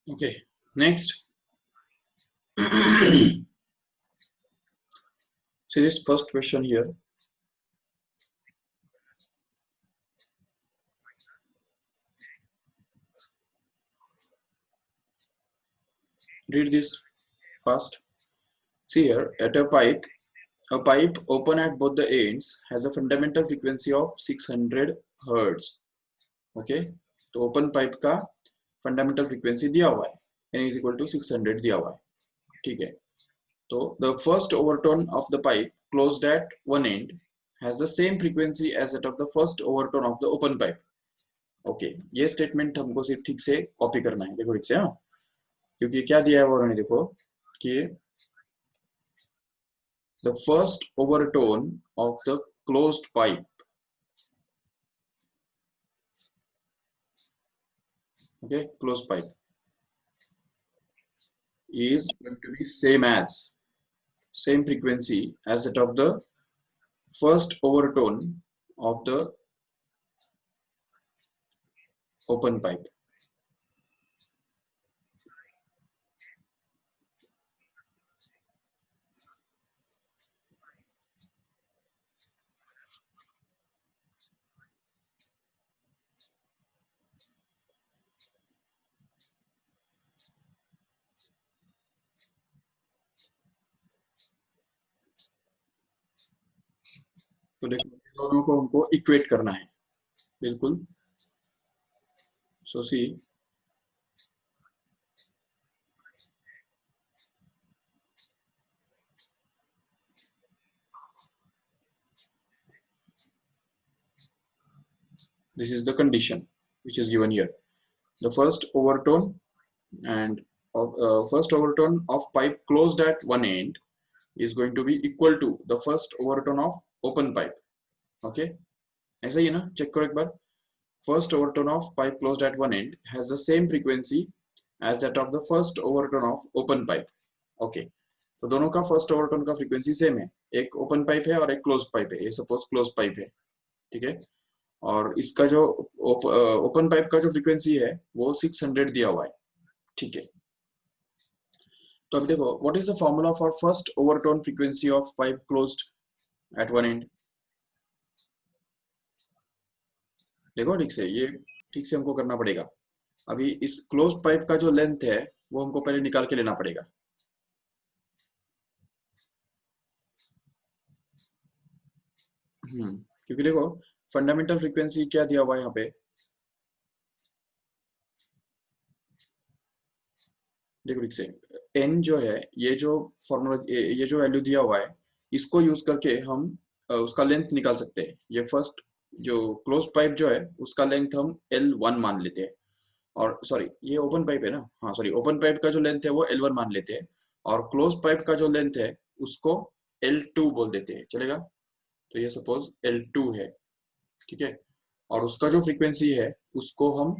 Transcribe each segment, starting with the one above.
Okay, next. So this first question here. Read this fast. See here, at a pipe open at both the ends has a fundamental frequency of 600 hertz. Okay, तो open pipe का fundamental frequency दिया हुआ है n is equal to 600 दिया हुआ है. ठीक है, तो the first overtone of the pipe closed at one end has the same frequency as that of the first overtone of the open pipe. Okay, ये स्टेटमेंट हमको सिर्फ ठीक से कॉपी करना है. देखो ठीक से, हाँ, क्योंकि क्या दिया है वो उन्होंने, देखो कि the first overtone of the closed pipe, okay, closed pipe is going to be same frequency as that of the first overtone of the open pipe. तो देखो दोनों को हमको इक्वेट करना है बिल्कुल. सो सी, this is the condition which is given here. The first overtone and first overtone of pipe closed at one end is going to be equal to the first overtone of open pipe. Okay, ऐसा ही है ना, check करो एक बार. First overtone of pipe closed at one end has the same frequency as that of the first overtone of open pipe. Okay, तो दोनों का first overtone का frequency same है. एक ओपन पाइप है और एक क्लोज पाइप है. ये सपोज क्लोज पाइप है, ठीक है, और इसका जो ओपन पाइप का जो फ्रीक्वेंसी है वो 600 दिया हुआ है. ठीक है, तो अभी देखो, what is the formula for first overtone frequency of pipe closed at one and. देखो ठीक से, ये ठीक से हमको करना पड़ेगा. अभी इस क्लोज पाइप का जो लेंथ है वो हमको पहले निकाल के लेना पड़ेगा. क्योंकि देखो फंडामेंटल फ्रीक्वेंसी क्या दिया हुआ है यहाँ पे. देखो ठीक से, एन जो है, ये जो फॉर्मूला, ये जो वैल्यू दिया हुआ है, इसको यूज करके हम उसका लेंथ निकाल सकते हैं. ये फर्स्ट जो क्लोज पाइप जो है उसका लेंथ हम L1 मान लेते हैं. और सॉरी, ये ओपन पाइप है ना, हाँ सॉरी, ओपन पाइप का जो लेंथ है वो L1 मान लेते हैं, और क्लोज पाइप का जो लेंथ है उसको L2 बोल देते हैं. चलेगा, तो ये सपोज L2 है, ठीक है, और उसका जो फ्रीक्वेंसी है उसको हम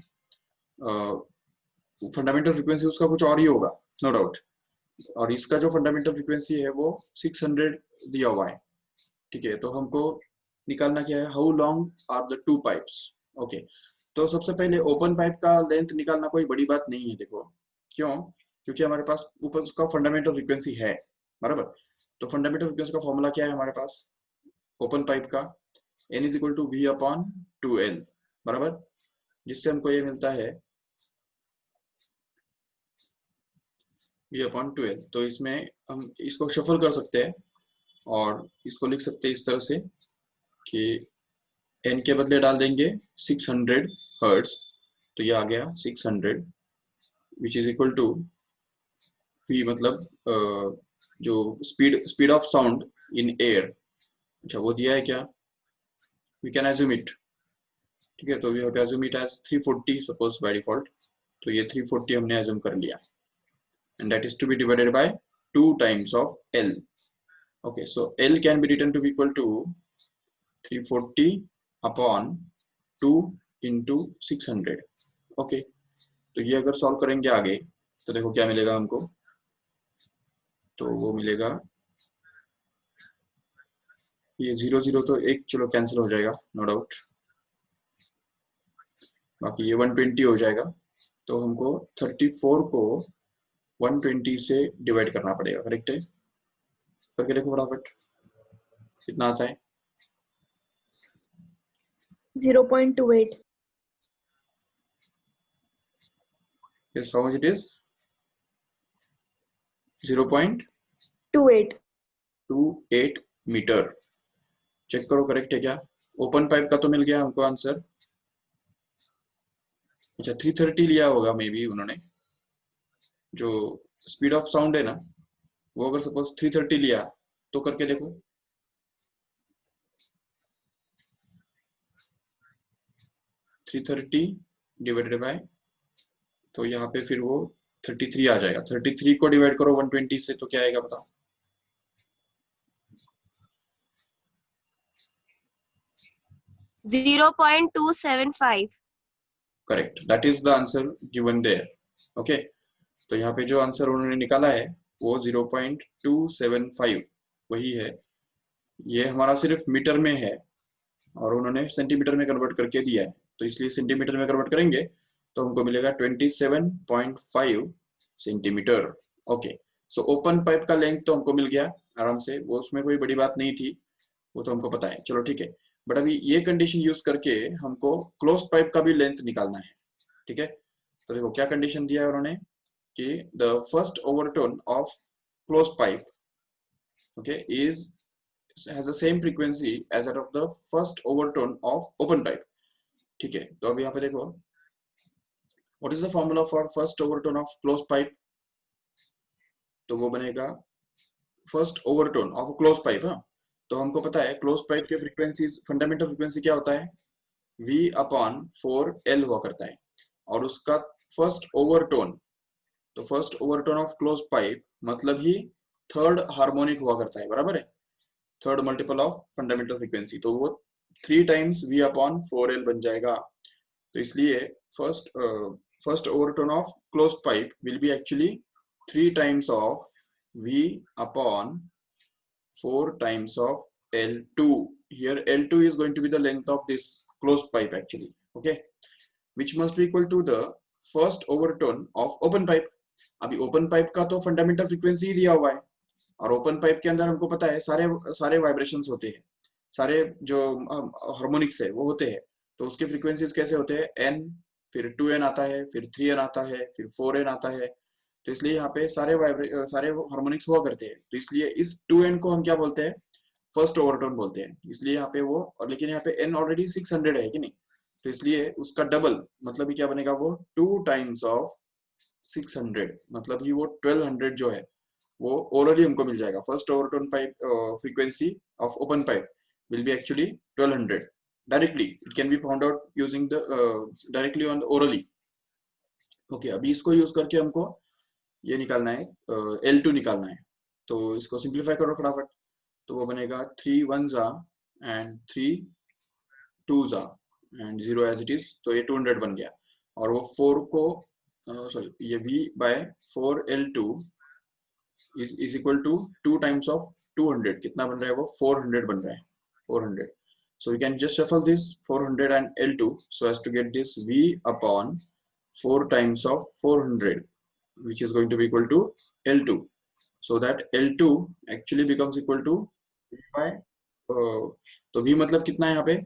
फंडामेंटल फ्रीक्वेंसी उसका कुछ और ही होगा, नो डाउट. और इसका जो फंडामेंटल फ्रीक्वेंसी है वो 600 दिया हुआ है. ठीक है, तो हमको निकालना क्या है, how long are the two pipes. Okay, तो सबसे पहले ओपन पाइप का लेंथ निकालना कोई बड़ी बात नहीं है. देखो क्यों, क्योंकि हमारे पास ऊपर उसका फंडामेंटल फ्रीक्वेंसी है, बराबर. तो फंडामेंटल फ्रीक्वेंसी का फॉर्मूला क्या है हमारे पास ओपन पाइप का, n is equal to V upon 2l, बराबर, जिससे हमको ये मिलता है v अपॉन 2l. तो इसमें हम इसको शफल कर सकते हैं और इसको लिख सकते हैं इस तरह से कि n के बदले डाल देंगे 600 हर्ट्ज, तो ये आ गया 600 which is equal to v, मतलब जो speed of sound in air. अच्छा, वो दिया है क्या, वी कैन एज्यूम इट. ठीक है, तो we have to assume it as 340 suppose by default. तो ये 340 हमने एज्यूम कर लिया, and that is to be divided by 2 times of L. Okay, so L can be written to be equal to 340 upon 2 into 600. Okay, तो ये अगर solve करेंगे आगे तो देखो क्या मिलेगा हमको. तो वो मिलेगा, ये 0 0 तो एक चलो कैंसिल हो जाएगा, नो डाउट. बाकी ये 120 हो जाएगा, तो हमको 34 को 120 से डिवाइड करना पड़ेगा, करेक्ट है? करके देखो फटाफट कितना आता है। 0.28. Yes, how much it is? 28. 0.28 metre. Check करो करेक्ट है क्या। ओपन पाइप का तो मिल गया हमको आंसर। अच्छा 330 लिया होगा मे बी उन्होंने, जो स्पीड ऑफ साउंड है ना, वो अगर सपोज 330 लिया तो करके देखो। 330 डिवाइडेड बाय, तो यहाँ पे फिर वो 33 आ जाएगा। 33 को डिवाइड करो 120 से तो क्या आएगा बताओ। $0.275. Correct, that is the answer given there. Okay, तो यहाँ पे जो आंसर उन्होंने निकाला है वो 0.275 वही है। ये हमारा सिर्फ मीटर में है और उन्होंने सेंटीमीटर में कन्वर्ट करके दिया है, तो इसलिए सेंटीमीटर में कन्वर्ट करेंगे तो हमको मिलेगा 27.5 centimetre. Okay, so open pipe का लेंथ तो हमको मिल गया आराम से, वो उसमें कोई बड़ी बात नहीं थी, वो तो हमको पता है, चलो ठीक है। बट अभी ये कंडीशन यूज करके हमको क्लोज पाइप का भी लेंथ निकालना है, ठीक है। तो देखो क्या कंडीशन दिया है उन्होंने कि the first overtone of close pipe, okay, is has the same frequency as that of the first overtone of open pipe, ठीक है। तो अब यहाँ पे देखो what is the formula for first overtone of closed pipe, तो वो बनेगा first overtone of close pipe. हाँ, तो हमको पता है क्लोज पाइप के फ्रीक्वेंसीज, फंडामेंटल फ्रीक्वेंसी क्या होता है, v अपॉन 4l हुआ करता है, और उसका फर्स्ट ओवरटोन, तो first overtone of close pipe मतलब ही थर्ड हार्मोनिक हुआ करता है, बराबर है, third multiple of fundamental frequency, तो वो 3 टाइम्स v अपॉन 4l बन जाएगा। तो इसलिए first overtone of close pipe will be actually 3 times of v upon 4 times of L2. Here L2 is going to be the length of this closed pipe actually, okay, which must be equal to the first overtone of open pipe. अभी open pipe का तो fundamental frequency ही दिया हुआ है, और open pipe के अंदर हमको पता है सारे सारे वाइब्रेशंस होते हैं, सारे जो हार्मोनिक्स है वो होते हैं, तो उसके फ्रीक्वेंसीज कैसे होते हैं, n, फिर 2n आता है, फिर 3n आता है, फिर 4n आता है, तो इसलिए यहाँ पे सारे हार्मोनिक्स हुआ करते हैं, तो इसलिए इस 2n को हम क्या बोलते हैं, फर्स्ट ओवरटोन बोलते हैं, इसलिए यहाँ पे वो, और लेकिन यहाँ पे n ऑलरेडी 600 है कि नहीं, तो इसलिए उसका डबल मतलब क्या बनेगा, वो 2 टाइम्स ऑफ 600, मतलब ही वो 1200 जो है वो ओरली हमको मिल जाएगा। First overtone pipe frequency of open pipe will be actually 1200 directly, it can be found out using the directly on the orally। Okay, अभी इसको यूज करके हमको ये निकालना है, L2 निकालना है, तो इसको सिंप्लीफाई करो फटाफट, तो वो बनेगा 3 1 जा एंड 3 2 जा एंड 0 एज इट इज, तो ये 200 बन गया, और वो 4 को सॉरी ये v by 4L2 is equal to 2 times of 200, कितना बन रहा है वो 400 बन रहा है, 400, so we can just shuffle this 400 and L2 so as to get this v upon 4 times of 400 which is going to be equal to L2, so that L2 actually becomes equal to v by तो v मतलब कितना है यहाँ पे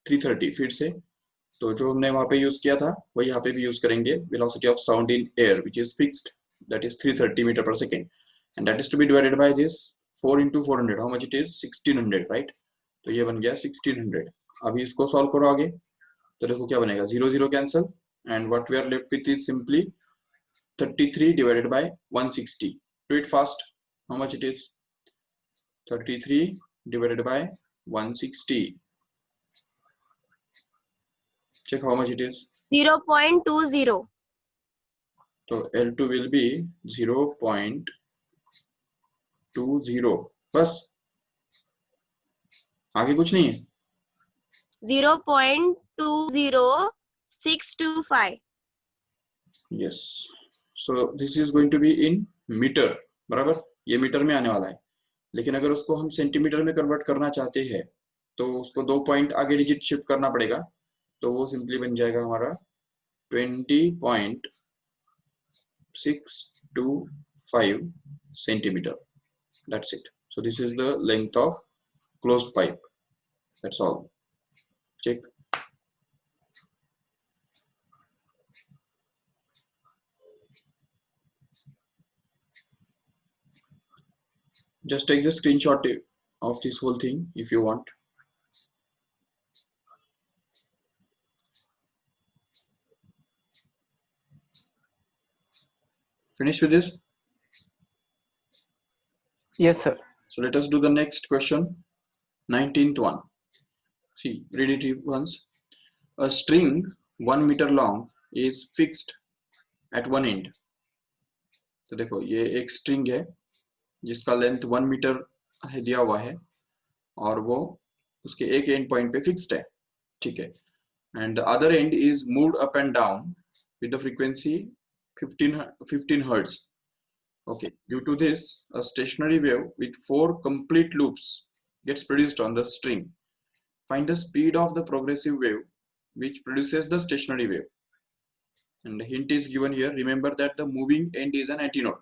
330, फिर से तो जो हमने वहां पे यूज किया था वही यहाँ पे भी यूज करेंगे, velocity of sound in air which is fixed, that is 330 meter per second, and that is to be divided by this 4 into 400, how much it is 1600, right, तो ये बन गया 1600। अभी इसको सॉल्व करो आगे, तो देखो क्या बनेगा, 0 0 cancel, and what we are left with is simply 33 divided by 160, do it fast, how much it is 33 divided by 160, check how much it is, 0.20. तो L2 will be 0.20, बस आगे कुछ नहीं है, 0.20625. yes, so this is going to be in metre, बराबर, ये metre में आने वाला है, लेकिन अगर उसको हम सेंटीमीटर में कन्वर्ट करना चाहते हैं तो उसको 2 पॉइंट आगे डिजिट शिफ्ट करना पड़ेगा, तो वो सिंपली बन जाएगा हमारा 20.0 625 centimeter. That's it. So this is the length of closed pipe. That's all. Check. Just take the screenshot of this whole thing if you want. Finish with this? Yes, sir. So let us do the next question. 19th one. See, read it once. A string 1 meter long is fixed at one end. तो देखो ये एक string है जिसका length 1 metre है दिया हुआ है और वो उसके एक एंड पॉइंट पे फिक्स्ड है, ठीक है. And the other and is moved up and down with the frequency 15 hertz. Okay, due to this, a stationary wave with 4 complete loops gets produced on the string. Find the speed of the progressive wave which produces the stationary wave. And the hint is given here. Remember that the moving end is an antinode.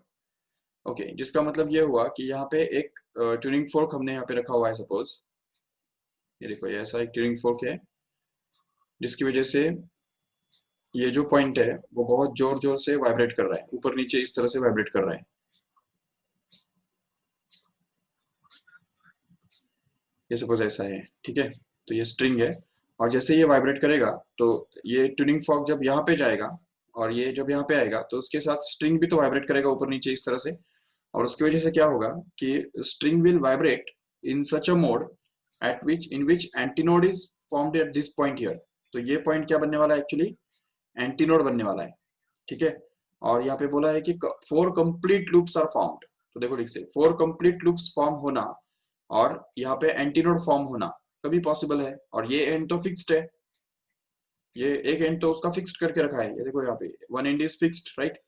Okay, जिसका मतलब ये हुआ कि यहाँ पे एक tuning fork हमने यहाँ पे रखा हुआ है. सपोज ये देखो, ये ऐसा एक ट्यूनिंग फोर्क है जिसकी वजह से ये जो पॉइंट है वो बहुत जोर जोर से वाइब्रेट कर रहा है, ऊपर नीचे इस तरह से वाइब्रेट कर रहा है. ये सपोज ऐसा है, ठीक है. तो ये स्ट्रिंग है और जैसे ये वाइब्रेट करेगा तो ये ट्यूनिंग फॉर्क जब यहाँ पे जाएगा और ये जब यहाँ पे आएगा तो उसके साथ स्ट्रिंग भी तो वाइब्रेट करेगा ऊपर नीचे इस तरह से. और उसकी वजह से क्या होगा कि string will vibrate in such a mode eight which in which antinode is formed at this point here. तो ये पॉइंट क्या बनने वाला है, एक्चुअली एंटीनोड बनने वाला है, ठीक है. और यहाँ पे बोला है कि 4 कंप्लीट लूप्स आर फॉर्म्ड. तो देखो ठीक से 4 कंप्लीट लूप्स फॉर्म होना और यहाँ पे एंटीनोड फॉर्म होना कभी पॉसिबल है. और ये एंड तो फिक्स्ड है, ये एक एंड तो उसका फिक्स्ड करके रखा है. ये देखो यहाँ पे one and is fixed, right.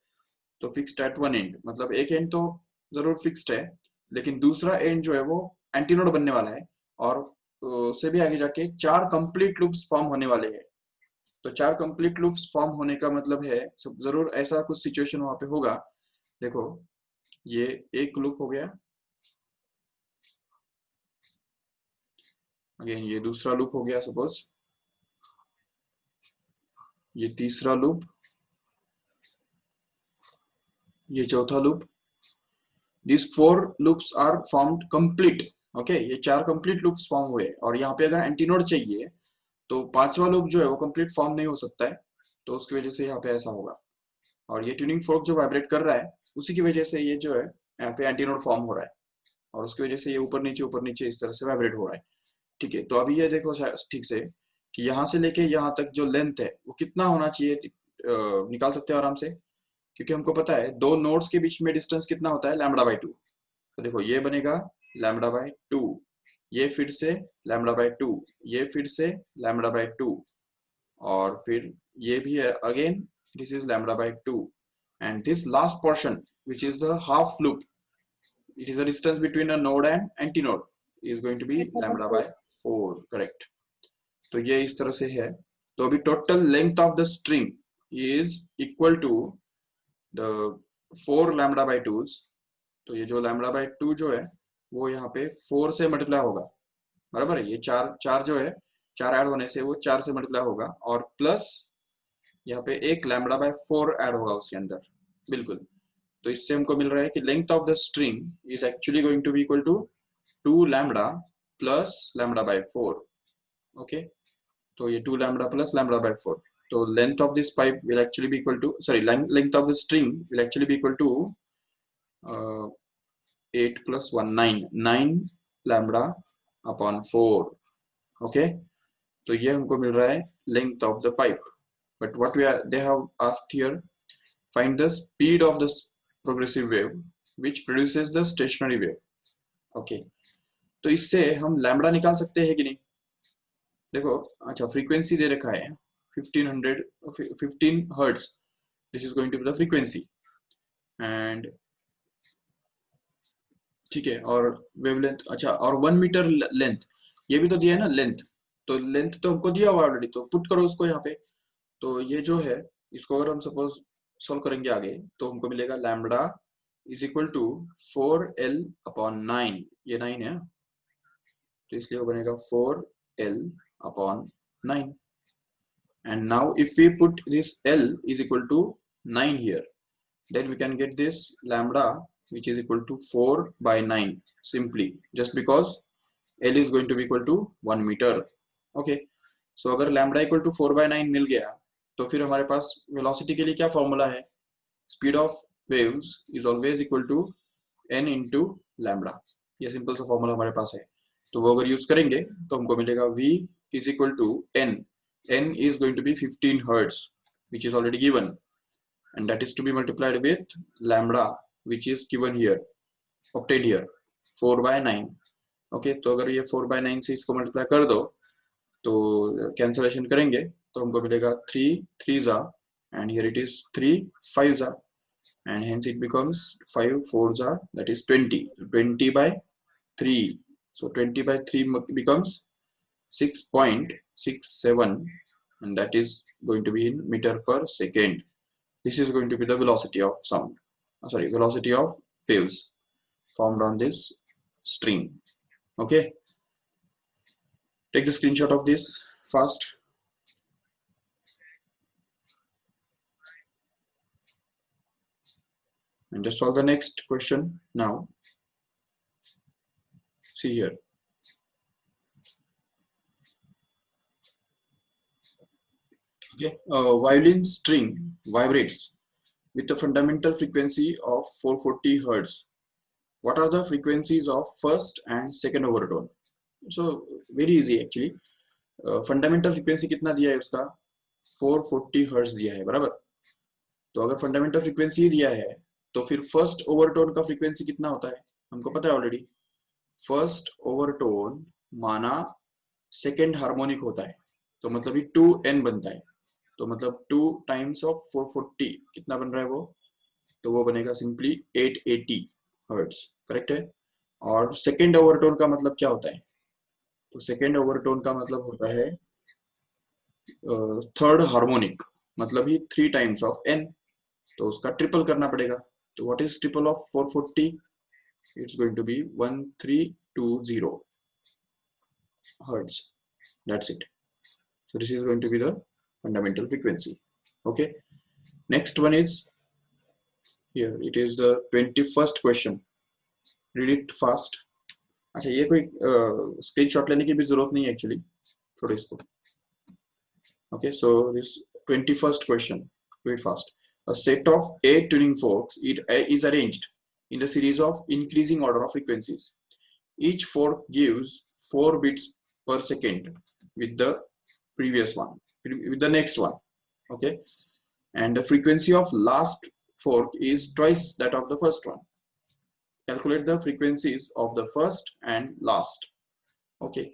तो फिक्स्ड एट वन एंड मतलब एक एंड तो जरूर फिक्स्ड है, लेकिन दूसरा एंड जो है वो एंटीनोड बनने वाला है. और उससे भी आगे जाके 4 कंप्लीट लूप्स फॉर्म होने वाले हैं. तो 4 कंप्लीट लूप्स फॉर्म होने का मतलब है जरूर ऐसा कुछ सिचुएशन वहां पे होगा. देखो ये एक लूप हो गया, अगेन ये दूसरा लूप हो गया, सपोज ये तीसरा लूप, ये चौथा loop. These 4 loops are formed complete. Okay, ये 4 कंप्लीट लूप्स फॉर्म हुए. और यहाँ पे अगर एंटीनोड चाहिए तो 5वां लूप जो है वो कंप्लीट फॉर्म नहीं हो सकता है, तो उसकी वजह से यहाँ पे ऐसा होगा. और ये ट्यूनिंग फोर्क जो वाइब्रेट कर रहा है उसी की वजह से ये जो है यहाँ पे एंटीनोड फॉर्म हो रहा है और उसकी वजह से ये ऊपर नीचे इस तरह से वाइब्रेट हो रहा है, ठीक है. तो अभी ये देखो ठीक से कि यहाँ से लेके यहाँ तक जो लेंथ है वो कितना होना चाहिए, निकाल सकते हैं आराम से, क्योंकि हमको पता है 2 नोड्स के बीच में डिस्टेंस कितना होता है, λ/2. तो देखो ये बनेगा λ/2, ये फिर से λ/2, ये फिर से λ/2 और फिर ये भी है again this is λ/2, and this last portion which is the half loop, it is the distance between a node and antinode, is going to be λ/4, correct. तो ये इस तरह से है. तो अभी total length of the string is equal to the 4 λ/2s. तो ये जो λ/2 जो है वो यहाँ पे 4 से मल्टीप्लाई होगा, बराबर है. ये 4 जो है 4 ऐड होने से वो 4 से मल्टीप्लाई होगा और प्लस यहाँ पे एक λ/4 ऐड होगा उसके अंदर, बिल्कुल. तो इससे हमको मिल रहा है कि length of the string is actually going to be equal to 2λ plus λ/4. Okay, तो ये 2λ प्लस λ/4. तो length of this pipe will actually be equal to, sorry, length of the string will actually be equal to 8 + 1 9λ/4. Okay, तो ये हमको मिल रहा है length of the pipe. But what they have asked here, find the speed of the progressive wave which produces the stationary wave. Okay, तो इससे हम lambda निकाल सकते हैं कि नहीं. देखो, अच्छा फ्रीक्वेंसी दे रखा है 15 hertz, this is going to be the frequency, and ठीक है. और वेवलेंथ, अच्छा, और 1 मीटर लेंथ ये भी तो दिया है ना लेंथ. तो लेंथ तो हमको दिया हुआ ऑलरेडी, तो पुट करो उसको यहाँ पे. तो ये जो है इसको अगर हम सपोज सॉल्व करेंगे आगे तो हमको मिलेगा lambda is equal to 4l/9, ये 9 है तो इसलिए वो बनेगा 4l/9. And now if we put this l is equal to 9 here, then we can get this lambda which is equal to 4/9 simply, just because l is going to be equal to 1 meter. Okay, so अगर lambda equal to 4/9 मिल गया तो फिर हमारे पास velocity के लिए क्या formula है? Speed of waves is always equal to n into lambda. ये सिंपल सा फॉर्मूला हमारे पास है, तो वो अगर यूज करेंगे तो हमको मिलेगा v is equal to n. n is going to be 15 hertz, which is already given, and that is to be multiplied with lambda which is given here, obtained here, 4/9. Okay, तो अगर ये 4/9 से इसको multiply कर दो तो cancellation करेंगे तो हमको मिलेगा 3 3s and here it is 3 5s, and hence it becomes 5 4s, that is 20. 20/3, so 20/3 becomes 6.67, and that is going to be in meter per second. This is going to be the velocity of sound, velocity of waves formed on this string. Okay, take the screenshot of this fast. And just solve the next question now. See here. Okay, violin string vibrates with a fundamental frequency of 440 hertz. What are the frequencies of first and second overtone? So very easy actually. Fundamental frequency कितना दिया है उसका? 440 hertz दिया है, बराबर. तो अगर fundamental frequency दिया है तो फिर फर्स्ट ओवरटोन का फ्रीक्वेंसी कितना होता है हमको पता है ऑलरेडी. फर्स्ट ओवरटोन माना सेकेंड हार्मोनिक होता है, तो मतलब ये 2n बनता है, तो मतलब 2 टाइम्स ऑफ 440 कितना बन रहा है वो, तो वो बनेगा सिंपली 880 हर्ट्ज, करेक्ट है. और सेकेंड ओवरटोन का मतलब क्या होता है? तो सेकेंड ओवरटोन का मतलब होता है थर्ड हार्मोनिक, मतलब ही 3 टाइम्स ऑफ n, तो उसका ट्रिपल करना पड़ेगा. तो what is triple of 440? It's going to be 1320 hertz. That's it. So this is going to be the fundamental frequency. Okay, next one is here. It is the 21st question. Read it fast. अच्छा, ये कोई screenshot लेने की भी जरूरत नहीं है actually, थोड़ा इसको. Okay, so this 21st question, read fast. A set of 8 tuning forks is arranged in a series of increasing order of frequencies. Each fork gives 4 bits per second with the previous one, with the next one. Okay, and the frequency of last fork is twice that of the first one. Calculate the frequencies of the first and last. Okay,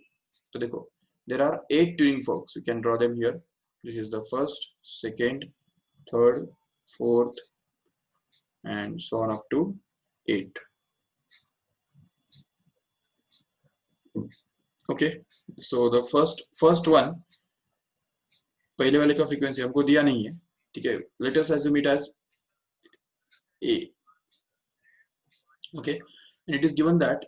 so देखो, there are 8 tuning forks. We can draw them here. This is the first, second, third, fourth, and so on up to 8. Okay, so the first one, पहले वाले का frequency हमको दिया नहीं है, ठीक है. Let us assume it as A. Okay, and it is given that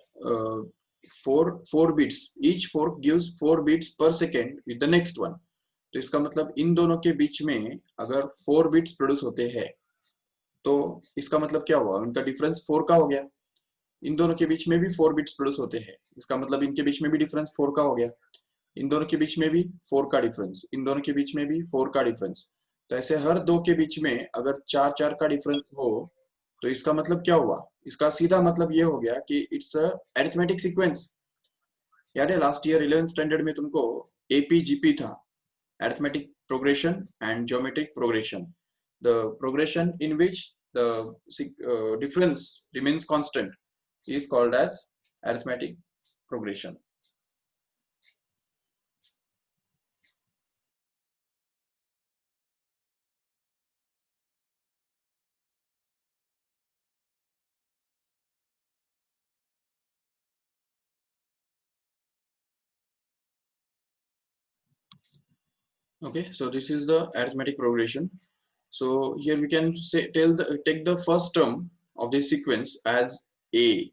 4 bits, each fork gives 4 bits per second with the next one. तो इसका मतलब इन दोनों के बीच में अगर 4 बिट्स प्रोड्यूस होते हैं तो इसका मतलब क्या हुआ, उनका डिफरेंस 4 का हो गया. इन दोनों के बीच में भी 4 बिट्स प्रोड्यूस होते हैं, इसका मतलब इनके बीच में भी डिफरेंस 4 का हो गया. इन दोनों के बीच में भी 4 का डिफरेंस, इन दोनों के बीच में भी 4 का डिफरेंस. तो ऐसे हर दो के बीच में अगर 4 का डिफरेंस हो तो इसका मतलब क्या हुआ, इसका सीधा मतलब ये हो गया कि इट्स अ अरिथमेटिक सीक्वेंस. याद है लास्ट ईयर 11th स्टैंडर्ड में तुमको एपीजीपी था, arithmetic progression and geometric progression. The progression in which the difference remains constant is called as arithmetic progression. Okay, so this is the arithmetic progression. So here we can say take the first term of the sequence as a,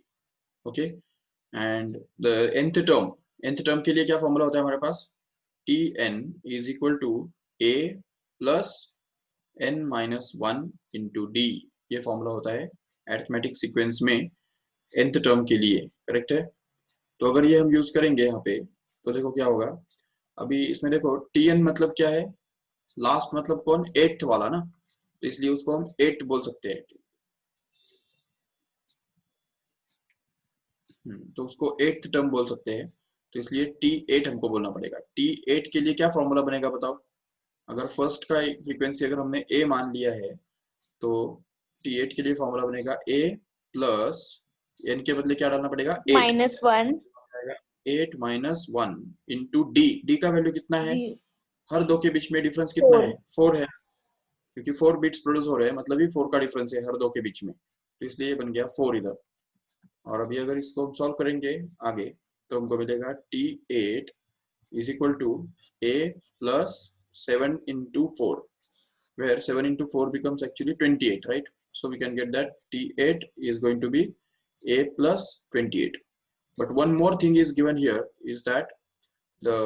okay, and the nth term के लिए क्या formula होता है हमारे पास, tn is equal to a plus n minus 1 into d, ये formula होता है arithmetic sequence में nth टर्म के लिए, करेक्ट है। तो अगर ये हम यूज करेंगे यहाँ पे तो देखो क्या होगा, अभी इसमें देखो tn मतलब क्या है, लास्ट मतलब कौन, एट्थ वाला ना, तो इसलिए उसको हम 8 बोल सकते हैं। तो उसको एट्थ टर्म बोल सकते हैं, तो इसलिए T8 हमको बोलना पड़ेगा। T8 के लिए क्या फॉर्मूला बनेगा बताओ, अगर फर्स्ट का फ्रीक्वेंसी अगर हमने A मान लिया है तो T8 के लिए फॉर्मूला बनेगा A प्लस n के बदले क्या डालना पड़ेगा, -1 8 माइनस 1 इंटू डी का वैल्यू कितना है, जी हर दो के बीच में डिफरेंस कितना 4 है, 4 है, क्योंकि 4 बिट्स प्रोड्यूस हो रहे हैं मतलब ही 4 का डिफरेंस है हर दो के बीच में, तो इसलिए ये बन गया 4 इधर। और अभी अगर इसको हम सॉल्व करेंगे आगे तो हमको मिलेगा T8 is equal to A plus 7 into 4, where 7 into 4 becomes actually 28, right? So we can get that T8 is going to be A plus 28. But one more thing is given here is that the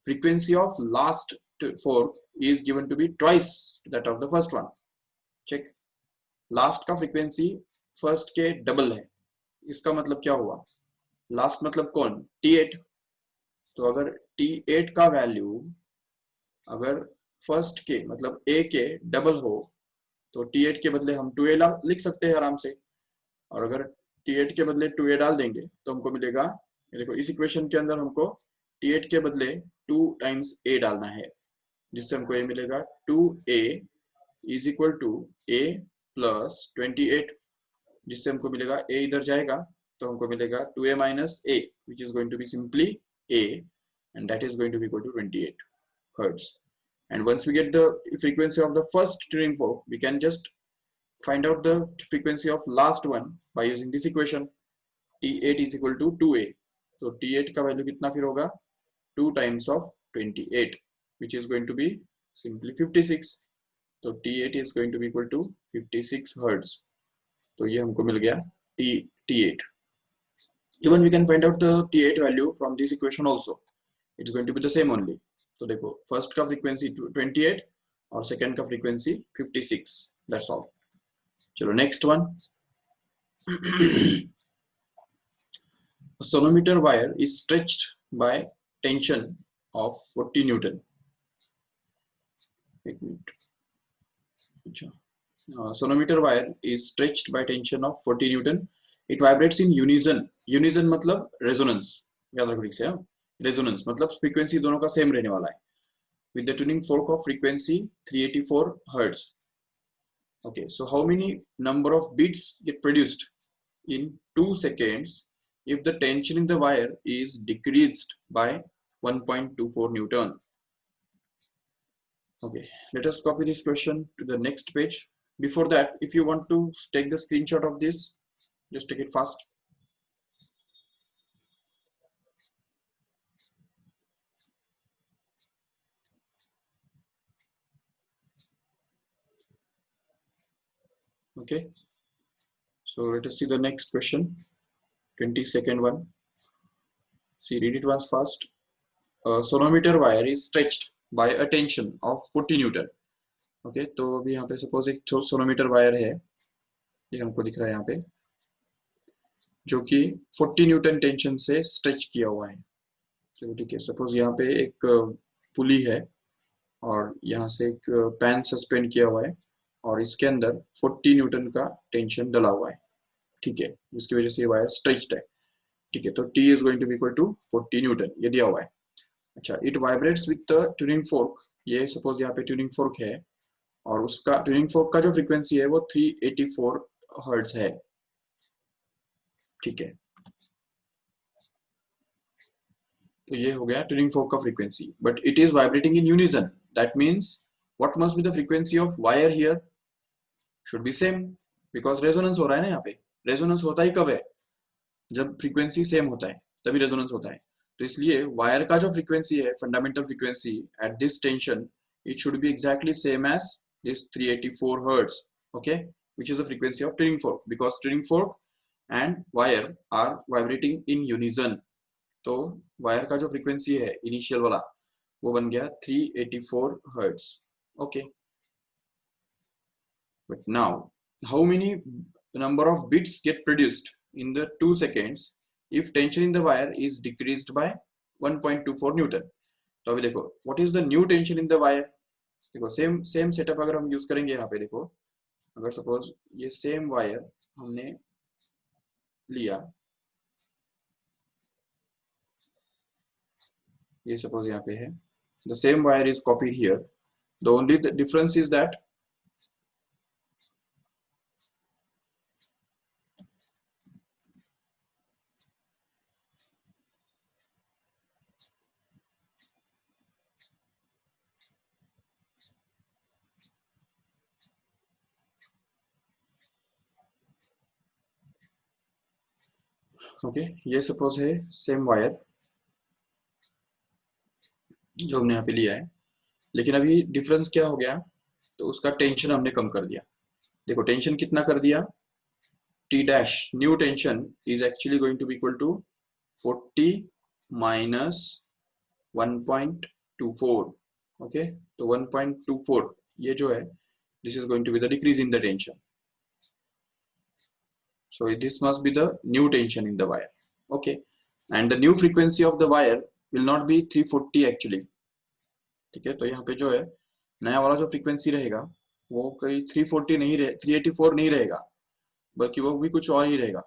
frequency of last fork is given to be twice that of the first one. Check. Last का frequency first के double है, इसका मतलब क्या हुआ, last मतलब कौन, T8, तो अगर T8 का वैल्यू अगर फर्स्ट के मतलब A के डबल हो तो T8 के बदले हम 2A लिख सकते हैं आराम से, और अगर T8 के बदले 2A डाल देंगे तो हमको मिलेगा, देखो इस इक्वेशन के अंदर हमको T8 के बदले 2 टाइम्स A डालना है, जिससे हमको ये मिलेगा 2A is equal to A plus 28, जिससे हमको मिलेगा A इधर जाएगा तो हमको मिलेगा 2A minus A, which is going to be simply A, and that is going to be equal to 28 hertz. And once we get the frequency of the first tuning fork, we can just find out the frequency of last one by using this equation. T8 is equal to 2A, so T8 का value कितना फिर होगा, 2 times of 28, which is going to be simply 56. तो T8 is going to be equal to 56 hertz. तो ये हमको मिल गया T8. Even we can find out the T8 value from this equation also. It's going to be the same only. तो देखो first का frequency 28 और second का frequency 56, that's all. चलो next one. A sonometer wire is stretched by tension of 40 Newton. एक minute. अच्छा, sonometer wire is stretched by tension of 40 Newton. It vibrates in unison. Unison मतलब resonance, याद रखो ठीक से, resonance मतलब फ्रीक्वेंसी दोनों का सेम रहने वाला है, with the tuning fork of frequency 384 hertz. Okay, so how many number of beats get produced in 2 seconds if the tension in the wire is decreased by 1.24 Newton? Okay, let us copy this question to the next page. Before that, if you want to take the screenshot of this, just take it fast. Okay, so let us see the next question, 22nd one. See, read it once fast. A sonometer wire is stretched by a tension of 40 Newton. Okay, तो अभी यहाँ पे suppose एक sonometer wire है, ये हमको दिख रहा है यहाँ पे, जो कि 40 न्यूटन टेंशन से स्ट्रेच किया हुआ है। चलो ठीक है, सपोज यहाँ पे एक पुली है और यहाँ से एक पैन सस्पेंड किया हुआ है और इसके अंदर 40 न्यूटन का टेंशन डला हुआ है, ठीक है, जिसकी वजह से ये वायर स्ट्रेच्ड है, ठीक है। तो T is going to be equal to 40 newton, ये दिया हुआ है। अच्छा, it vibrates with the tuning fork, ये सपोज यहाँ पे ट्यूनिंग फोर्क है और उसका ट्यूनिंग फोर्क का जो फ्रीक्वेंसी है वो 384 हर्ट्ज है, ठीक है। तो ये हो गया ट्यूनिंग फोर्क का frequency, but it is vibrating in unison, that means what must be the frequency of wire here, should be same, because resonance हो रहा है ना यहाँ पे। रेजोनेंस होता ही कब है, जब फ्रीक्वेंसी सेम होता है तभी रेजोनेंस होता है। तो इसलिए वायर का जो फ्रीक्वेंसी है, fundamental frequency at this tension it should be exactly same as this 384 hertz, okay, which is the frequency of tuning fork, because tuning fork and wire are vibrating in unison. तो wire का जो frequency है initial वाला वो बन गया 384 hertz, okay. But now, how many number of bits get produced in the 2 seconds if tension in the wire is decreased by 1.24 Newton? तो अभी देखो, what is the new tension in the wire? देखो same setup अगर हम use करेंगे यहाँ पे, देखो अगर सपोज ये सेम वायर हमने लिया, ये सपोज यहाँ पे है, the same wire is copied here. The only difference is that okay ये सपोज है सेम वायर जो हमने यहाँ पे लिया है, लेकिन अभी डिफरेंस क्या हो गया, तो उसका टेंशन हमने कम कर दिया. देखो टेंशन कितना कर दिया, T dash new tension is actually going to be equal to 40 minus 1.24, okay. तो 1.24 ये जो है, this is going to be the decrease in the tension. So this must be the new tension in the wire, okay. And the new frequency of the wire will not be 340 actually, ठीक है. तो यहाँ पे जो है नया वाला जो फ्रीक्वेंसी रहेगा वो कोई 340 नहीं रहे, 384 नहीं रहेगा, बल्कि वो भी कुछ और ही रहेगा.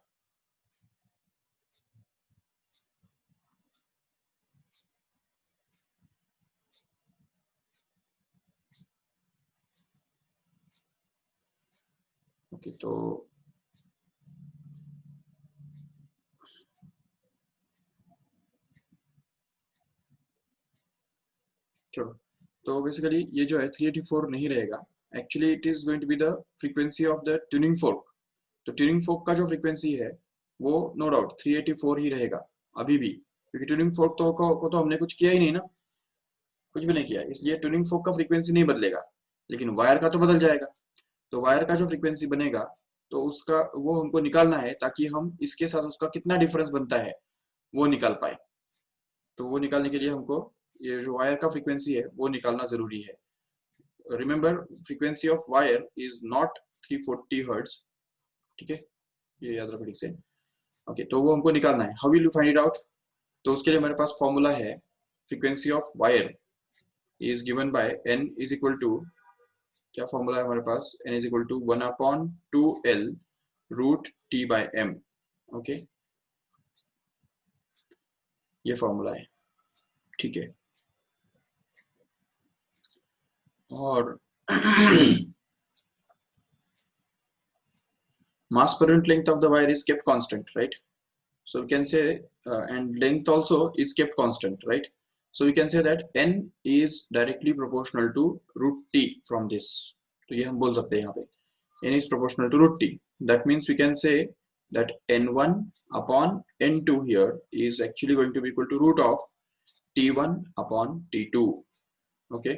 ओके तो चलो, तो बेसिकली ये जो है 384 नहीं रहेगा, actually it is going to be the frequency of the tuning fork. तो ट्यूनिंग फोर्क का जो फ्रीक्वेंसी है वो नो डाउट 384 ही रहेगा अभी भी, क्योंकि ट्यूनिंग फोर्क को तो हमने कुछ किया ही नहीं ना, कुछ भी नहीं किया, इसलिए ट्यूनिंग फोर्क का फ्रीक्वेंसी नहीं बदलेगा, लेकिन वायर का तो बदल जाएगा. तो वायर का जो फ्रीक्वेंसी बनेगा तो उसका वो हमको निकालना है, ताकि हम इसके साथ उसका कितना डिफरेंस बनता है वो निकाल पाए. तो वो निकालने के लिए हमको ये जो वायर का फ्रीक्वेंसी है वो निकालना जरूरी है. Remember frequency of wire is not 340 hertz, ठीक है, ये याद रखो ठीक से, ओके. तो वो हमको निकालना है. How will you find it out? तो उसके लिए हमारे पास फॉर्मूला है, frequency of wire is given by n is equal to, क्या फॉर्मूला है हमारे पास, n is equal to 1/2l root t by m, okay. ये फॉर्मूला है, ठीक है. और mass per unit length of the wire is kept constant, right? So we can say and length also is kept constant, right? So we can say that n is directly proportional to root t from this. तो ये हम बोल सकते हैं यहाँ पे n is proportional to root t. That means we can say that n1 upon n2 here is actually going to be equal to root of t1 upon t2, okay.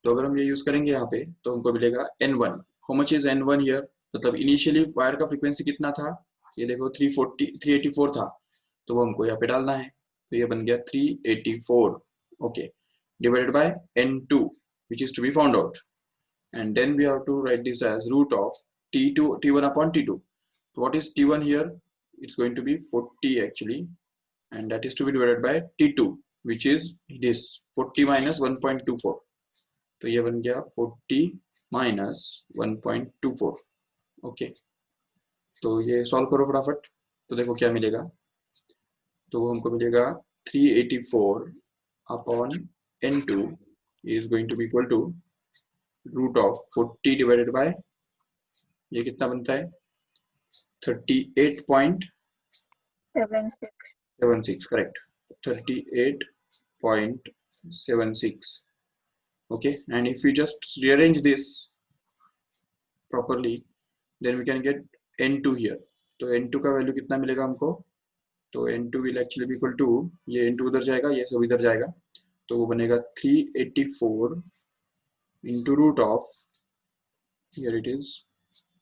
तो अगर हम ये यूज करेंगे यहाँ पे तो हमको मिलेगा n1. How much is n1 here? मतलब इनिशियली वायर का फ्रीक्वेंसी कितना था, ये देखो 384 था, तो वो हमको यहाँ पे डालना है. तो ये बन गया 384, okay, divided by n2 which is to be found out, and then we have to write this as root of t1 upon t2. So what is t1 here? It's going to be 40 actually, and that is to be divided by t2 which is this 40 minus 1.24. तो ये बन गया 40 minus 1.24, okay. तो ये solve करो फटाफट, तो देखो क्या मिलेगा. तो हमको मिलेगा 384 upon n2 is going to be equal to root of 40 divided by, ये कितना बनता है 38.76, correct, 38.76, okay. And if we just rearrange this properly then we can get n2 here. तो n2 का वैल्यू कितना मिलेगा हमको, तो n2 will actually be equal to, ये n2 उधर जाएगा, ये सब इधर जाएगा, तो वो बनेगा 384 into root of, here it is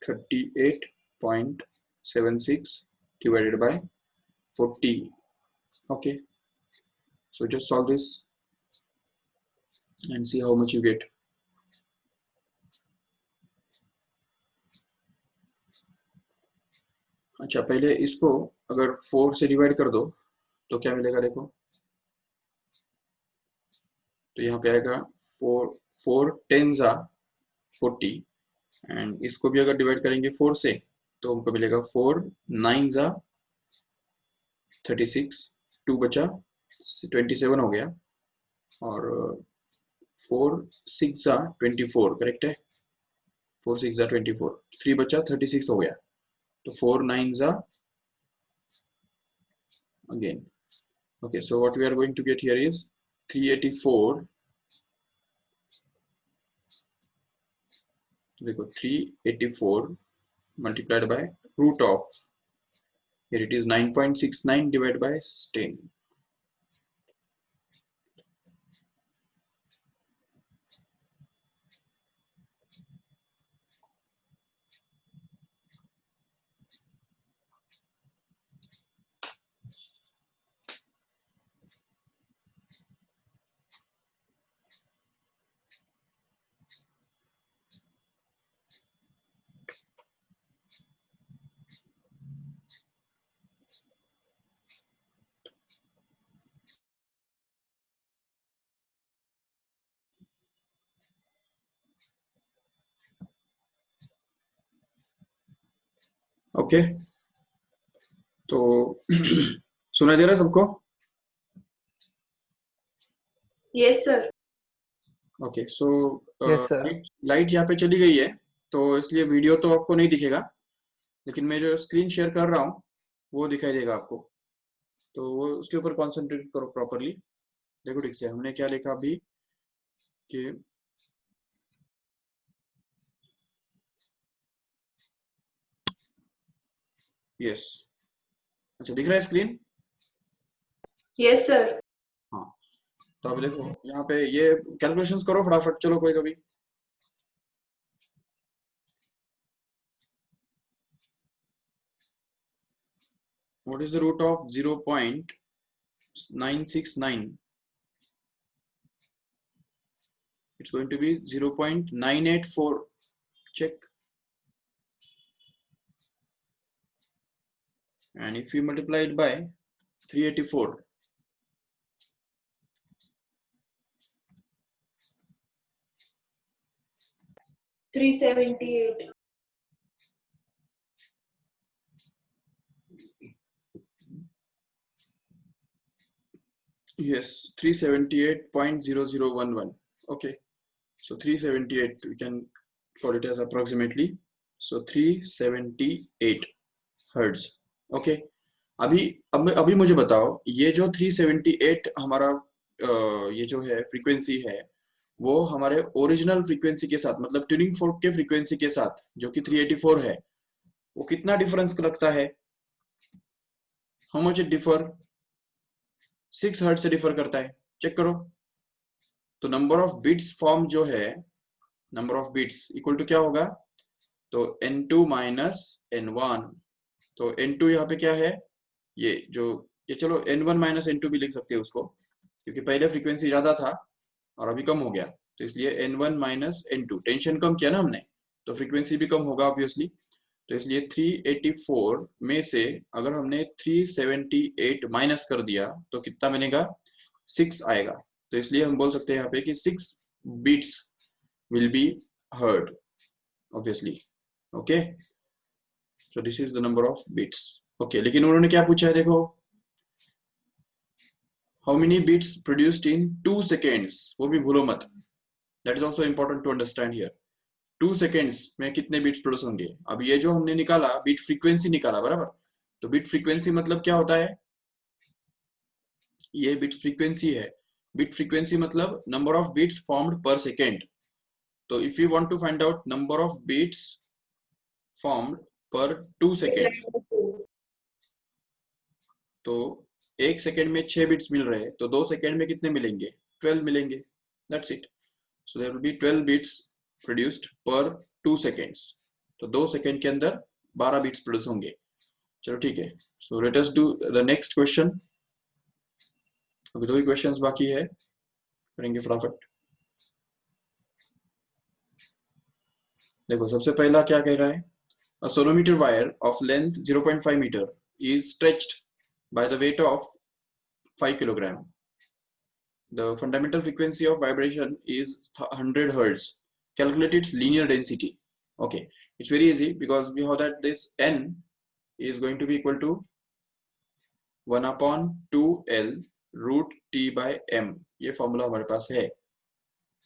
38.76 divided by 40. Okay, so just solve this and see how much you get. अच्छा, पहले इसको अगर 4 से डिवाइड कर दो तो क्या मिलेगा, देखो। तो यहाँ पे आएगा 4 10 जा 40, एंड इसको भी अगर डिवाइड करेंगे 4 से तो हमको मिलेगा 4 9 जा 36, 2 बचा 27 हो गया, और 4 6 जा 24, करेक्ट है। 4 6 जा 24, 3 बचा 36 हो गया, तो 4 9 जा again. Okay, so what we are going to get here is 384. देखो 384 multiplied by root of, here it is 9.69 divided by 10. Okay, तो सुना दे रहा है सबको? Yes sir. Okay, so yes sir. Light यहाँ पे चली गई है, तो इसलिए वीडियो तो आपको नहीं दिखेगा, लेकिन मैं जो स्क्रीन शेयर कर रहा हूँ वो दिखाई देगा आपको। तो वो उसके ऊपर कॉन्सेंट्रेट करो प्रॉपरली। देखो ठीक से हमने क्या लिखा अभी कि यस, अच्छा दिख रहा है स्क्रीन? Yes sir. हाँ, तो अब देखो यहाँ पे ये कैलकुलेशंस करो फटाफट, चलो कोई कभी। What is the root of 0.969? It's going to be 0.984. Check. And if you multiply it by 384, $378. yes, 378.0011. Okay, so 378 we can call it as approximately. So 378 hertz. Okay, अभी मुझे बताओ, ये जो 378 हमारा ये जो है फ्रीक्वेंसी है, वो हमारे ओरिजिनल फ्रीक्वेंसी के साथ, मतलब ट्यूनिंग फोर्क के फ्रीक्वेंसी के साथ जो कि 384 है, वो कितना डिफरेंस लगता है? How much it differ? 6 hertz से डिफर करता है, चेक करो। तो नंबर ऑफ बिट्स फॉर्म जो है, number of beats equal to क्या होगा? तो n2 माइनस n1। तो n2 यहाँ पे क्या है, ये जो ये चलो n1 माइनस n2 भी लिख सकते हैं उसको, क्योंकि पहले फ्रीक्वेंसी ज्यादा था और अभी कम हो गया, तो इसलिए n1 माइनस n2, टेंशन कम किया ना हमने, तो फ्रीक्वेंसी भी कम होगा ऑब्वियसली। तो इसलिए 384 में से अगर हमने 378 माइनस कर दिया तो कितना बनेगा? 6 आएगा। तो इसलिए हम बोल सकते हैं यहाँ पे कि 6 beats will be heard obviously. Okay, so this is the number of beats. Okay, लेकिन उन्होंने क्या पूछा है, देखो, how many beats produced in 2 seconds, वो भी भूलो मत, that is also important to understand here. 2 seconds में कितने बीट्स प्रोड्यूस होंगे? अब ये जो हमने निकाला बीट फ्रीक्वेंसी निकाला, बराबर, तो बीट फ्रीक्वेंसी मतलब क्या होता है? ये बीट फ्रीक्वेंसी है। बीट फ्रीक्वेंसी मतलब number of beats formed per second. तो if you want to find out number of beats formed per 2 seconds, तो 1 सेकेंड में 6 बीट्स मिल रहे हैं, तो 2 सेकेंड में कितने मिलेंगे? 12 मिलेंगे, that's it. So there will be 12 beats produced per 2 seconds. तो 2 सेकंड के अंदर 12 बीट्स प्रोड्यूस होंगे. चलो ठीक है. So let us do the next question. अभी 2 ही क्वेश्चंस बाकी है, करेंगे फटाफट. देखो सबसे पहला क्या कह रहा है. A sonometer wire of length 0.5 meter is stretched by the weight of 5 kilogram. The fundamental frequency of vibration is 100 hertz. Calculate its linear density. Okay, it's very easy because we know that this n is going to be equal to 1 upon 2l root t by m. ये formula हमारे पास है.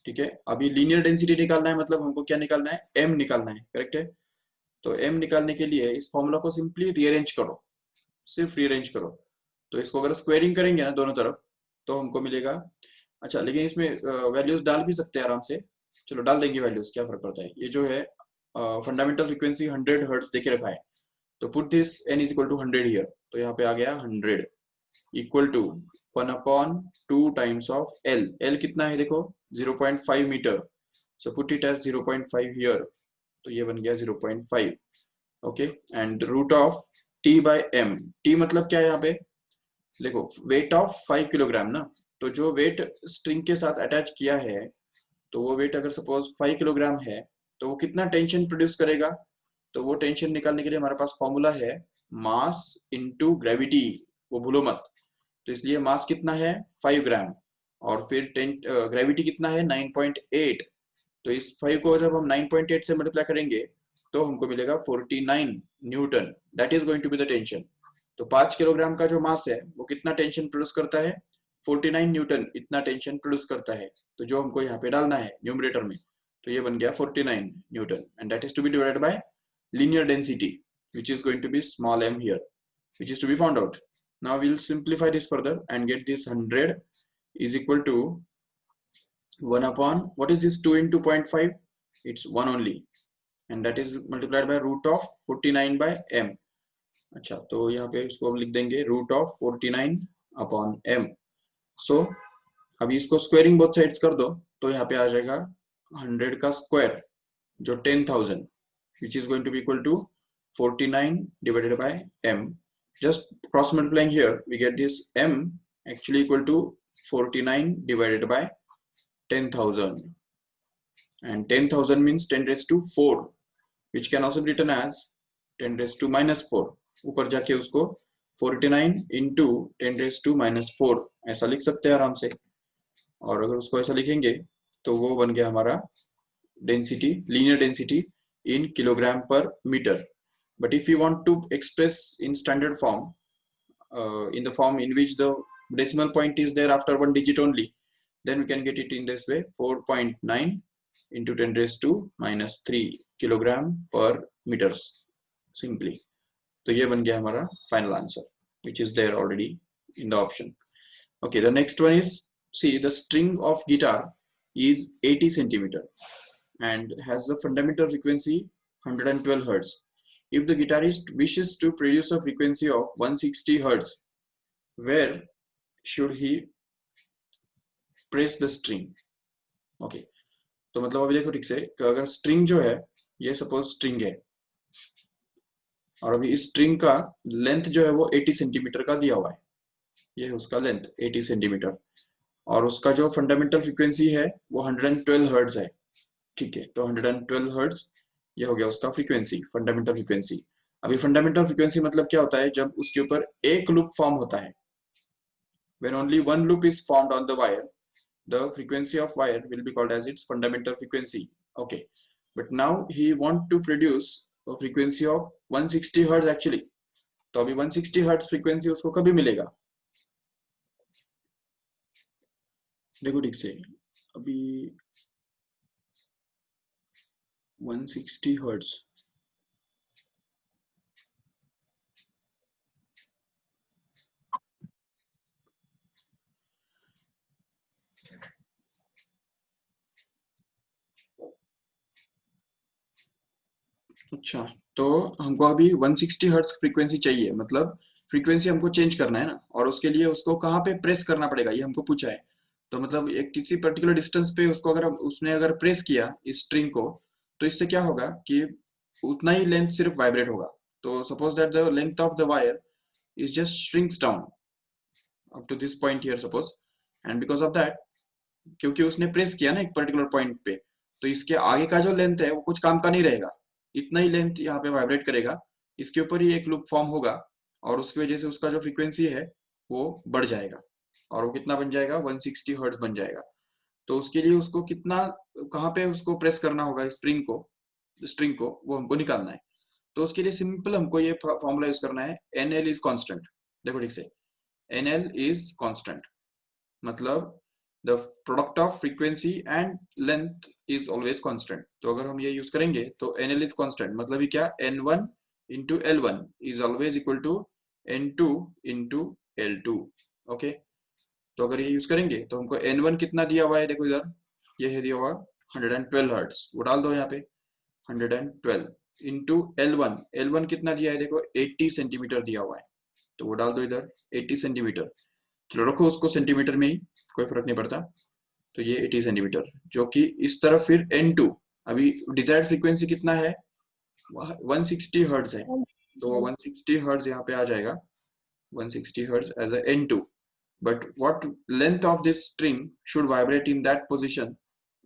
ठीक है. अभी linear density निकालना है, मतलब हमको क्या निकालना है, m निकालना है. करेक्ट है. तो m निकालने के लिए इस फॉर्मूला को सिंपली रीअरेंज करो, सिर्फ रीअरेंज करो. तो इसको अगर स्क्वायरिंग करेंगे ना दोनों तरफ तो हमको मिलेगा. अच्छा, लेकिन इसमें वैल्यूज डाल भी सकते हैं आराम से. चलो डाल देंगे वैल्यूज, क्या फर्क पड़ता है. ये जो है फंडामेंटल फ्रीक्वेंसी 100 हर्ट्ज देके रखा है. तो put this n is equal to 100 here. तो यहाँ पे आ गया 100 equal to 1 upon 2 times of l. l कितना है देखो, 0.5 metre. So put it as 0.5 here. तो ये बन गया 0.5. Okay. And root of t by m. t मतलब क्या है यहाँ पे, देखो वेट ऑफ 5 किलोग्राम ना. तो जो वेट स्ट्रिंग के साथ अटैच किया है, तो वो वेट अगर सपोज 5 किलोग्राम है, तो वो कितना टेंशन प्रोड्यूस करेगा. तो वो टेंशन निकालने के लिए हमारे पास फॉर्मूला है मास इनटू ग्रेविटी. वो भूलो मत. तो इसलिए मास कितना है 5 ग्राम और फिर ग्रेविटी कितना है 9.8. तो इस 5 को जब हम 9.8 से मल्टीप्लाई करेंगे तो हमको मिलेगा 49 newton. That is going to be the tension. तो 5 किलोग्राम का जो मास है वो कितना टेंशन प्रोड्यूस करता है, 49 न्यूटन इतना टेंशन प्रोड्यूस करता है. तो जो हमको यहाँ पे डालना है न्यूमरेटर में, तो ये बन गया 49 newton. And that is to be divided by linear density, which is going to be small m here, which is to be found out. Now we'll simplify this further and get this 100 is equal to 1 upon, what is this, 2 into 0.5, it's 1 only, and that is multiplied by root of 49 by m. अच्छा, तो यहाँ पे इसको लिख देंगे root of 49 upon m. So अभी इसको squaring both sides कर दो, तो यहाँ पे आ जाएगा 100 का स्क्वायर जो 10,000, which is going to be equal to 49 divided by m. Just cross multiplying here, we get this m actually equal to 49 divided by 10,000, and 10,000 means 10 raised to 4, which can also be written as 10 raised to minus 4. ऊपर जाके उसको 49 into 10 raised to minus 4 ऐसा लिख सकते हैं आराम से. और अगर उसको ऐसा लिखेंगे तो वो बन गया हमारा density, linear density in kilogram per meter. But if you want to express in standard form, in the form in which the decimal point is there after one digit only, then we can get it in this way, 4.9 into 10 raised to minus 3 kilogram per meters simply. तो ये बन गया हमारा final answer, which is there already in the option. Okay, the next one is, see, the string of guitar is 80 centimeter and has a fundamental frequency 112 hertz. If the guitarist wishes to produce a frequency of 160 hertz, where should he press the string? Okay, तो मतलब अभी देखो ठीक से कि अगर string जो है, ये सपोज स्ट्रिंग है और अभी इस स्ट्रिंग का लेंथ जो है वो 80 सेंटीमीटर का दिया हुआ है. ये है उसका लेंथ 80 सेंटीमीटर और उसका जो फंडामेंटल फ्रीक्वेंसी है वो 112 हर्ट्ज है. ठीक है, तो 112 हर्ट्ज ये हो गया उसका फ्रीक्वेंसी, फंडामेंटल फ्रीक्वेंसी. अभी फंडामेंटल फ्रीक्वेंसी मतलब क्या होता है, जब उसके ऊपर एक लूप फॉर्म होता है. When only one loop is formed on the wire, the frequency of wire will be called as its fundamental frequency. Okay, but now he want to produce a frequency of 160 hertz actually. तो अभी 160 hertz frequency उसको कभी मिलेगा, देखो ठीक से. अभी 160 hertz, अच्छा तो हमको अभी 160 हर्ट्ज फ्रीक्वेंसी चाहिए, मतलब फ्रीक्वेंसी हमको चेंज करना है ना, और उसके लिए उसको कहाँ पे प्रेस करना पड़ेगा ये हमको पूछा है. तो मतलब एक किसी पर्टिकुलर डिस्टेंस पे उसको अगर उसने अगर प्रेस किया इस स्ट्रिंग को, तो इससे क्या होगा कि उतना ही लेंथ सिर्फ वाइब्रेट होगा। तो suppose that the length of the wire is just shrinks down up to this point here suppose, and because of that, क्योंकि उसने प्रेस किया ना एक पर्टिकुलर पॉइंट पे, तो इसके आगे का जो लेंथ है वो कुछ काम का नहीं रहेगा, इतना ही लेंथ यहाँ पे वाइब्रेट करेगा, इसके ऊपर ही एक लूप फॉर्म होगा, और उसकी वजह से उसका जो फ्रीक्वेंसी है वो बढ़ जाएगा, और वो कितना बन जाएगा, 160 हर्ट्ज बन जाएगा। तो उसके लिए उसको कितना, कहाँ पे उसको प्रेस करना होगा स्ट्रिंग को वो हमको निकालना है। तो उसके लिए सिंपल हमको ये फॉर्मूला यूज करना है, NL इज कांस्टेंट। देखो ठीक से, NL इज कांस्टेंट मतलब the product of frequency and length is always constant. तो अगर हम ये यूज करेंगे तो NL इज कांस्टेंट मतलब ही क्या, N1 into L1 is always equal to N2 into L2। Okay, तो अगर ये यूज करेंगे तो हमको N1 कितना दिया हुआ है, देखो इधर ये है दिया हुआ 112 हर्ट्ज, वो डाल दो यहाँ पे 112 इंटू L1 कितना दिया है, देखो 80 सेंटीमीटर दिया हुआ है, तो वो डाल दो इधर 80 सेंटीमीटर। चलो रखो उसको सेंटीमीटर में ही, कोई फर्क नहीं पड़ता। तो ये 80 सेंटीमीटर, जो कि इस तरफ फिर N2, अभी डिजायर्ड फ्रीक्वेंसी कितना है, 160 हर्ट्ज है, तो 160 हर्ट्ज यहाँ पे आ जाएगा, 160 hertz as a N2। but what length of this string should vibrate in that position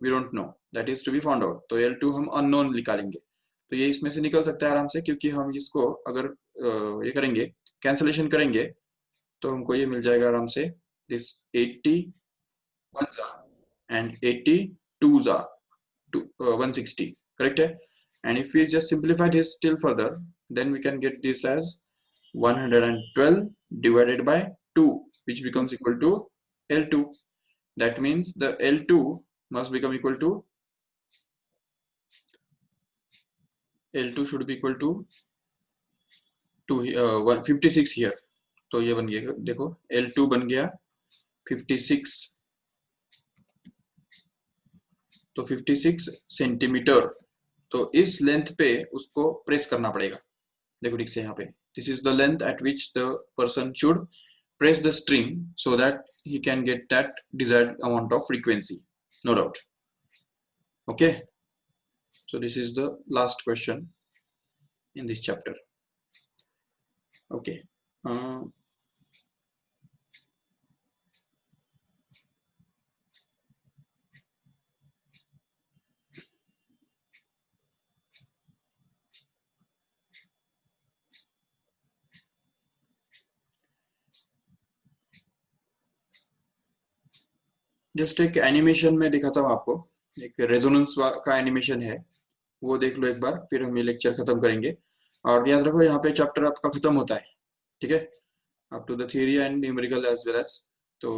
we don't know, that is to be found out। तो L2 हम unknown निकालेंगे, तो ये इसमें से निकल सकता है आराम से, क्योंकि हम इसको अगर ये करेंगे कैंसलेशन करेंगे तो हमको ये मिल जाएगा आराम से, this 80 ones are and 80 twos are 160, correct है। and if we just simplify this still further, then we can get this as 112 divided by 2, which becomes equal to L2। that means the L2 must become equal to, L2 should be equal to 156 here। तो ये बन गया, देखो L2 बन गया 56, तो 56 centimetre. तो इस लेंथ पे उसको प्रेस करना पड़ेगा, देखो ठीक से यहाँ पे, this is the length eight which the person should press the string so that he can get that desired amount of frequency, no doubt। okay, so this is the last question in this chapter। okay, just एक animation में दिखाता हूँ आपको, एक resonance का animation है, वो देख लो एक बार, फिर हम ये लेक्चर खत्म करेंगे। और याद रखो यहाँ पे चैप्टर आपका खत्म होता है, ठीक है, up to the theory and numerical as well as. तो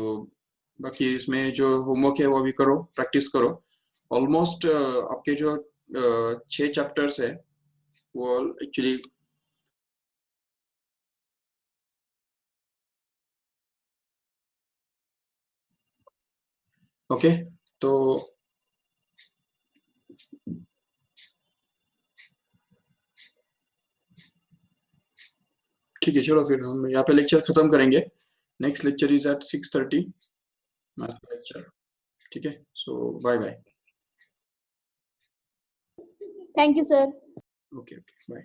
बाकी इसमें जो होमवर्क है वो भी करो, प्रैक्टिस करो। ऑलमोस्ट आपके जो 6 चैप्टर्स है वो एक्चुअली ओके, तो ठीक है, चलो फिर हम यहाँ पे लेक्चर खत्म करेंगे। Next lecture is at 6:30 maths lecture, ठीक है, so bye bye. Thank you, sir. Okay okay bye.